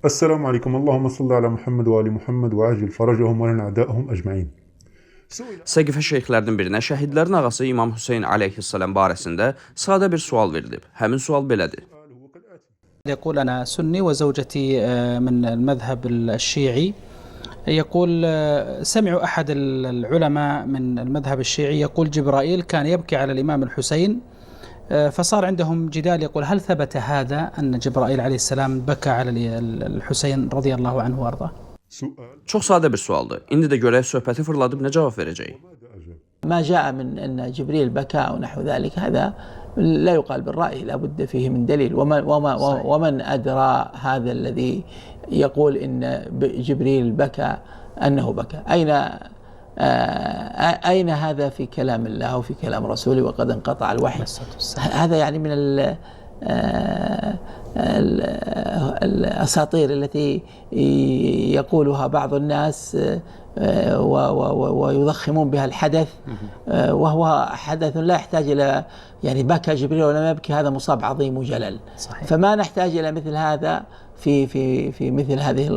السلام عليكم. اللهم صل على محمد وآل محمد وعجل فرجهم ولن أعدائهم أجمعين. Səqifə şeyxlərdən birinə şəhidlərin ağası İmam Hüseyn aleyhissalam barəsində sadə bir sual verilib. Həmin sual belədir. يقول أنا سني وزوجتي من المذهب الشيعي. يقول سمعوا أحد العلماء من المذهب الشيعي يقول جبرائيل كان يبكي على الإمام الحسين، فصار عندهم جدال يقول هل ثبت هذا أن جبرائيل عليه السلام بكى على الحسين رضي الله عنه وأرضاه؟ Çox sadə bir sualdır. İndi də görək söhbəti fırladıb nə cavab verəcək. ما جاء من أن جبريل بكى أو نحو ذلك هذا لا يقال بالرأي، لا بد فيه من دليل. ومن أدرى هذا الذي يقول إن جبريل بكى أنه بكى؟ أين هذا في كلام الله وفي كلام رسوله وقد انقطع الوحي؟ هذا يعني من الأساطير التي يقولها بعض الناس ويضخمون بها الحدث، وهو حدث لا يحتاج إلى يعني بكى جبريل ولا يبكي، هذا مصاب عظيم وجلل. صحيح. فما نحتاج إلى مثل هذا في مثل هذه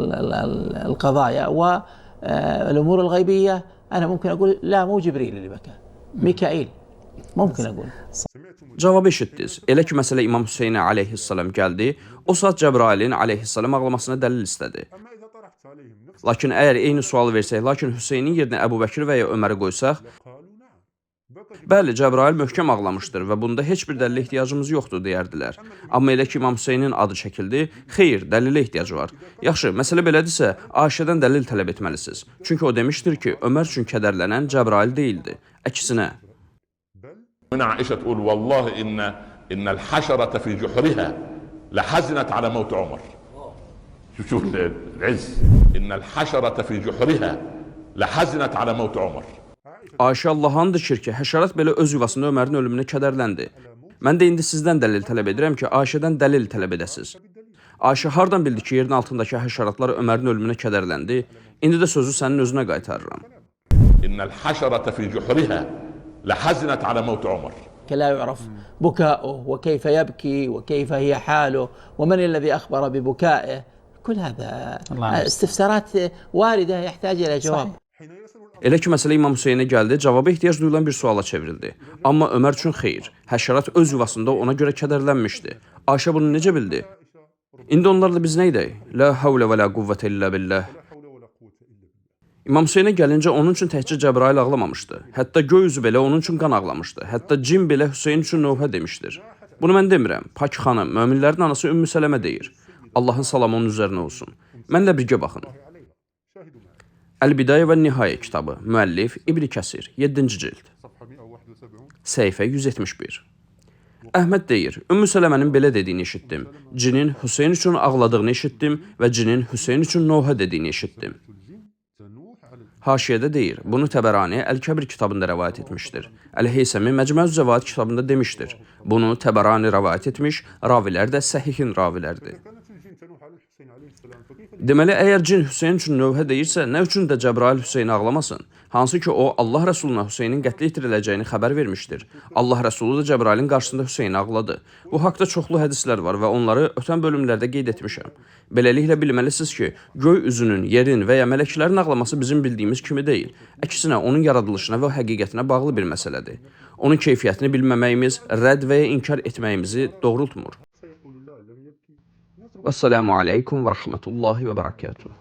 القضايا والأمور الغيبية. أنا ممكن أقول لا، مو جبريل اللي بكى، ميكائيل ممكن أقول. Cavabı eşitdiniz. Elə ki, məsələ İmam Hüseynə aleyhissalam gəldi, o saat Cəbrailin aleyhissalam ağlamasına dəlil istədi. Lakin əgər eyni sualı versək, lakin Hüseynin yerinə Əbu Bəkir və ya Öməri qoysaq, bəli, Cəbrail möhkəm ağlamışdır və bunda heç bir dəlilə ehtiyacımız yoxdur, deyərdilər. Amma elə ki, İmam Hüseynin adı çəkildi, xeyr, dəlilə ehtiyacı var. Yaxşı, məsələ belədirsə, Ayşədən dəlil tələb etməlisiniz. Çünki o demişdir ki, Ömər üçün kədərlənən Cəbrail deyildi. Əksinə. هنا عائشة تقول والله إن الحشرة في جحرها لحزنت على موت عمر. شوف العز، إن الحشرة في جحرها لحزنت على موت عمر. Ayşə Allaha and içir ki, həşərat belə öz yuvasında Ömərin ölümünə kədərləndi. Mən də indi sizdən dəlil tələb edirəm ki, Ayşədən dəlil tələb edəsiniz. Ayşə hardan bildi ki, yerin altındakı həşəratlar Ömərin ölümünə kədərləndi? İndi də sözü sənin özünə qaytarıram. إن الحشرة في جحرها لحزنت على موت عمر. لا يعرف بكاؤه وكيف يبكي وكيف هي حاله ومن الذي أخبر ببكائه. كل هذا استفسارات واردة يحتاج إلى جواب. Elə ki, məsələ İmam Hüseynə gəldi, cavaba ehtiyac duyulan bir suala çevrildi. Amma Ömər üçün xeyr, həşərat öz yuvasında ona görə kədərlənmişdi. Ayşə bunu necə bildi? İndi onlarla biz nə edək? La havlə və la quvvətə illə billah. İmam Hüseynə gəlincə onun üçün təkcə Cəbrail ağlamamışdı. Hətta göy üzü belə onun üçün qan ağlamışdı. Hətta cin belə Hüseyn üçün növhə demişdir. Bunu mən demirəm. Pak xanım, möminlərin anası Ümmü Sələmə deyir. Allahın salamı onun üzərinə olsun. Mənlə birgə baxın. Əl-Bidayə və Nihayə kitabı, müəllif İbn Kəsir, 7-ci cild. Səhifə 171. Əhməd deyir, Ümmü Sələmənin belə dediyini eşitdim. Cinin Hüseyn üçün ağladığını eşitdim və cinin Hüseyn üçün növhə dediyini eşitdim. Haşiyədə deyir, bunu Təbərani Əl-Kəbir kitabında rəvayət etmişdir. Əl-Heysəmi Məcmuəz Zəvaid kitabında demişdir. Bunu Təbərani rəvayət etmiş, ravilər də səhihin ravilərdir. Deməli, əgər cin Hüseyn üçün növhə deyirsə, nə üçün də Cəbrail Hüseyni ağlamasın? Hansı ki, o, Allah Rəsuluna Hüseynin qətlə yetiriləcəyini xəbər vermişdir. Allah Rəsulu da Cəbrailin qarşısında Hüseyni ağladı. Bu haqda çoxlu hədislər var və onları ötən bölümlərdə qeyd etmişəm. Beləliklə bilməlisiniz ki, göy üzünün, yerin və ya mələklərin ağlaması bizim bildiyimiz kimi deyil. Əksinə, onun yaradılışına və həqiqətinə bağlı bir məsələdir. Onun keyfiyyətini bilməməyimiz, rədd və ya inkar etməyimizi doğrultmur. Vəssalamu aleykum və rəhmətullahi və bərəkatuhu.